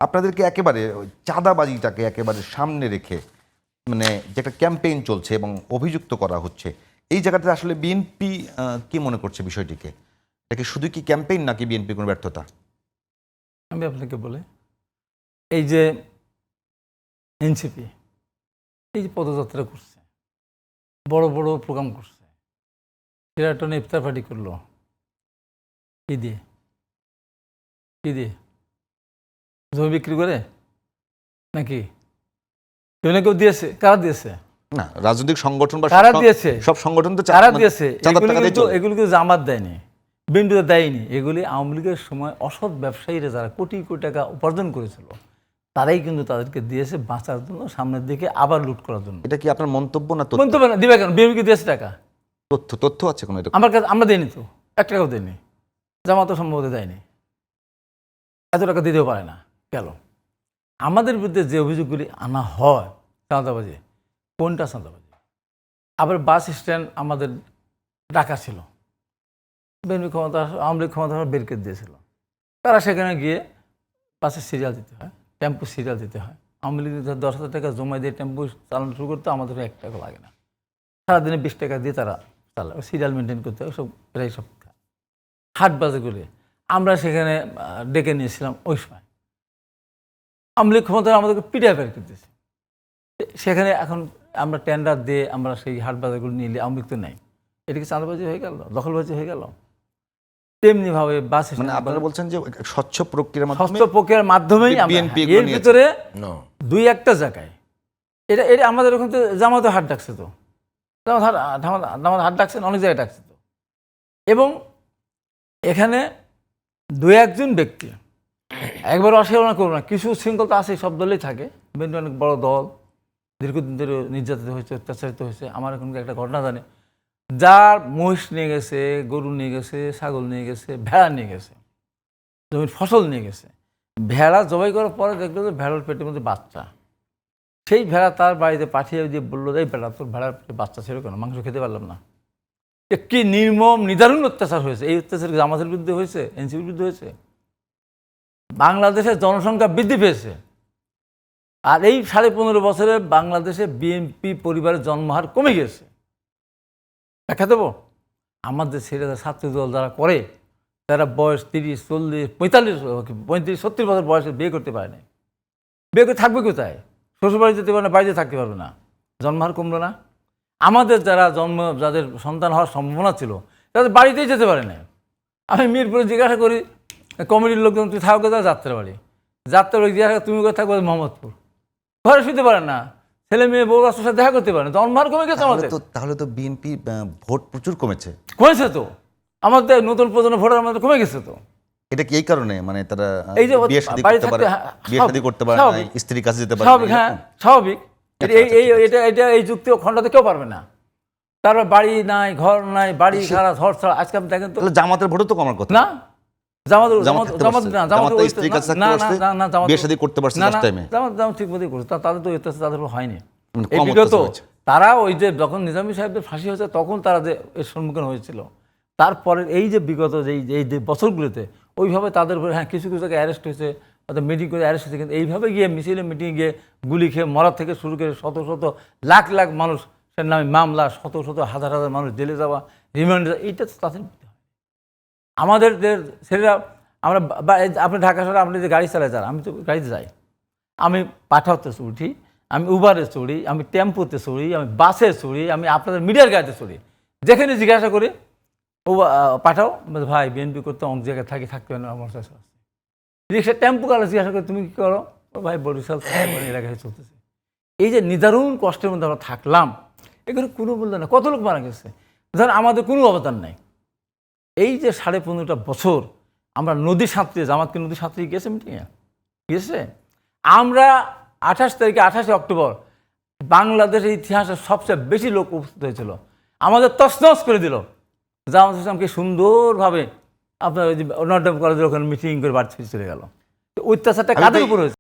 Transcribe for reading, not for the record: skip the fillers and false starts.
আপনাদেরকে একেবারে ওই চাঁদাবাজিটাকে একেবারে সামনে রেখে মানে যে একটা ক্যাম্পেইন চলছে এবং অভিযুক্ত করা হচ্ছে, এই জায়গাতে আসলে বিএনপি কি মনে করছে বিষয়টিকে? এটা কি শুধু কি ক্যাম্পেইন নাকি বিএনপির কোনো ব্যর্থতা? আমি আপনাকে বলি, এই যে এনসিপি এই যে পদযাত্রা করছে, বড় বড় প্রোগ্রাম করছে, সেরাটনে ইফতার পার্টি করলো, কি দিয়ে জমি বিক্রি করে নাকি কেউ না কেউ দিয়েছে? কারা দিয়েছে? না, রাজনৈতিক সংগঠন বা কারা দিয়েছে? সব সংগঠন তো কারা দিয়েছে? এগুলো কিন্তু জামাত দেয়নি, বিএনপি তো দেয়নি। এগুলি আওয়ামী লীগের সময় অসৎ ব্যবসায়ীরা যারা কোটি কোটি টাকা উপার্জন করেছিল, তারাই কিন্তু তাদেরকে দিয়েছে বাঁচার জন্য, সামনের দিকে আবার লুট করার জন্য। এটা কি আপনার মন্তব্য না মন্তব্য না? দিবে কেন? বিএনপিকে দিয়েছে টাকা, তথ্য আছে কোনো? এটা আমার কাছে আমরা দেয়নি তো, 1 টাকাও দেয়নি, জামাতও সম্ভবত দেয়নি, এত টাকা দিতেও পারে না। গেল আমাদের বিরুদ্ধে যে অভিযোগগুলি আনা হয় চাঁদাবাজি, কোনটা চাঁদাবাজি? আবার বাস স্ট্যান্ড আমাদের ডাকা ছিল, বিএনপি ক্ষমতা, আওয়ামী লীগ ক্ষমতা বের করে দিয়েছিল, তারা সেখানে গিয়ে বাসের সিরিয়াল দিতে হয়, টেম্পো সিরিয়াল দিতে হয়। আওয়ামী লীগ 10,000 টাকা জমা দিয়ে টেম্পো চালানো শুরু করতে, আমাদের 1 টাকা লাগে না, সারাদিনে 20 টাকা দিয়ে তারা চালায়, সিরিয়াল মেনটেন করতে হয়, সব এরাই সব হাট বাজে করে। আমরা সেখানে ডেকে নিয়েছিলাম, ওই সময় আওয়ামী লীগ ক্ষমতা আমাদেরকে পিটায় বের করে দিয়েছে। সেখানে এখন আমরা টেন্ডার দিয়ে আমরা সেই হাট বাজারগুলো নিলে আওয়ামী লীগ তো নেই, এটা কি চাঁদাবাজি হয়ে গেল, দখলবাজি হয়ে গেল? তেমনিভাবে বাস মানে আপনারা বলছেন যে স্বচ্ছ প্রক্রিয়ার মাধ্যমেই এর ভিতরে 2-1টা জায়গায় এটা আমাদের ওখানে তো জামাতে হাট ডাকছে, তো জামাত হাট ডাকছেন, অনেক জায়গায় ডাকছে তো। এবং এখানে 2-1 ব্যক্তি একবার অস্বীকার করবো না, কিছু শৃঙ্খল তো আছে, সব দলেই থাকে, বিএনপি অনেক বড় দল, দীর্ঘদিন ধরে নির্যাতিত হয়েছে, অত্যাচারিত হয়েছে। আমার এখানকার একটা ঘটনা জানে, যার মহিষ নিয়ে গেছে, গরু নিয়ে গেছে, ছাগল নিয়ে গেছে, ভেড়া নিয়ে গেছে, জমির ফসল নিয়ে গেছে, ভেড়া জবাই করার পরে দেখলো যে ভেড়ার পেটের মধ্যে বাচ্চা, সেই ভেড়া তার বাড়িতে পাঠিয়ে দিয়ে বললো, এই ভেড়া তোর ভেড়ার পেটে বাচ্চা ছিল কেন, মাংস খেতে পারলাম না। কি নির্মম নিদারুণ অত্যাচার হয়েছে! এই অত্যাচার জামাতের বিরুদ্ধে হয়েছে, এনসিপির বিরুদ্ধে হয়েছে। বাংলাদেশের জনসংখ্যা বৃদ্ধি পেয়েছে, আর এই 15.5 বছরে বাংলাদেশে বিএনপি পরিবারের জন্মহার কমে গেছে। দেখা দেবো আমাদের ছেলেরা ছাত্রদল যারা করে, তারা বয়স 30, 40, 45, 35, 70 বছর বয়সে বিয়ে করতে পারে না। বিয়ে করে থাকবে কোথায়? শ্বশুরবাড়ি যেতে পারে না, বাড়িতে থাকতে পারবে না, জন্মহার কমলো না। আমাদের যাদের সন্তান হওয়ার সম্ভাবনা ছিল, তাদের বাড়িতেই যেতে পারে না। আমি মিরপুরে জিজ্ঞাসা করি কমিটির লোকজন, তুই থাকো কোথায়? যাত্রাবাড়ি জিজ্ঞাসা, তুমি কোথায় থাকবো? মোহাম্মদপুর। ঘরে শুতে পারে না, ছেলে মেয়ে বউ বাচ্চার সাথে দেখা করতে পারে না, জন্মহার কমে গেছে আমাদের। তাহলে তো বিএনপি ভোট প্রচুর কমেছে তো আমাদের নতুন প্রজন্ম ভোটার আমাদের কমে গেছে তো। এটা কি এই কারণে মানে তারা এই যে বিয়ে শাদী করতে পারে না, স্ত্রীর কাছে যেতে পারে না? স্বাভাবিক, হ্যাঁ স্বাভাবিক। এই যুক্তি খণ্ডাতে কেউ পারবে না। তারপর বাড়ি নাই, ঘর নাই, বাড়ি ছাড়া, ঘর ছাড়া। আজকে আপনি দেখেন তো, জামাতের ভোটও তো কমার কথা না, জামাত ঠিক মতোই করছে, তাদের তো তাদের হয়নি। তারা ওই যে যখন নিজামী সাহেবদের ফাঁসি হয়েছে, তখন তারা যে এর সম্মুখীন হয়েছিল, তারপরে এই যে বিগত এই যে বছরগুলোতে ওইভাবে তাদের উপরে, হ্যাঁ কিছু কিছু জায়গায় অ্যারেস্ট হয়েছে, তাদের মিটিং করে অ্যারেস্ট হয়েছে, কিন্তু এইভাবে গিয়ে মিছিলে মিটিংয়ে গিয়ে গুলি খেয়ে মরার থেকে শুরু করে শত শত লাখ লাখ মানুষের নামে মামলা, শত শত হাজার হাজার মানুষ জেলে যাওয়া, রিমান্ডে যাওয়া, এইটা তাদের আমাদের ছেলেরা। আমরা আপনি ঢাকা শহরে আপনি যে গাড়ি চালায় যান, আমি তো গাড়িতে যাই, আমি পাঠাতে উঠি, আমি উবারে চড়ি, আমি টেম্পোতে চড়ি, আমি বাসে চড়ি, আমি আপনাদের মিডিয়ার গাড়িতে চড়ি, যেখানে জিজ্ঞাসা করি ও পাঠাও, ভাই বিএনপি করতে অনেক জায়গায় থাকতে পারে না, আমার কাছে রিক্সা টেম্পো কালে জিজ্ঞাসা করি তুমি কী করো, ও ভাই বরিশাল এলাকায় চলতেছে। এই যে নিদারুণ কষ্টের মধ্যে আমরা থাকলাম, এগুলো কোনো মূল্য না। কত লোক মারা গেছে, ধরেন আমাদের কোনো অবদান নাই। এই যে 15.5 বছর আমরা নদী সাঁতরিয়ে, জামাতকে নদী সাঁতরিয়ে গেছে মিটিংয়ে গেছে। আমরা 28 অক্টোবর বাংলাদেশের ইতিহাসে সবচেয়ে বেশি লোক উপস্থিত হয়েছিল, আমাদের তছনছ করে দিল। জামাত ইসলামকে সুন্দরভাবে আপনার ওই যে নর্থ কলেজের ওখানে মিটিং করে বাড়ি চলে গেল। অত্যাচারটা কাদের উপর হয়েছে?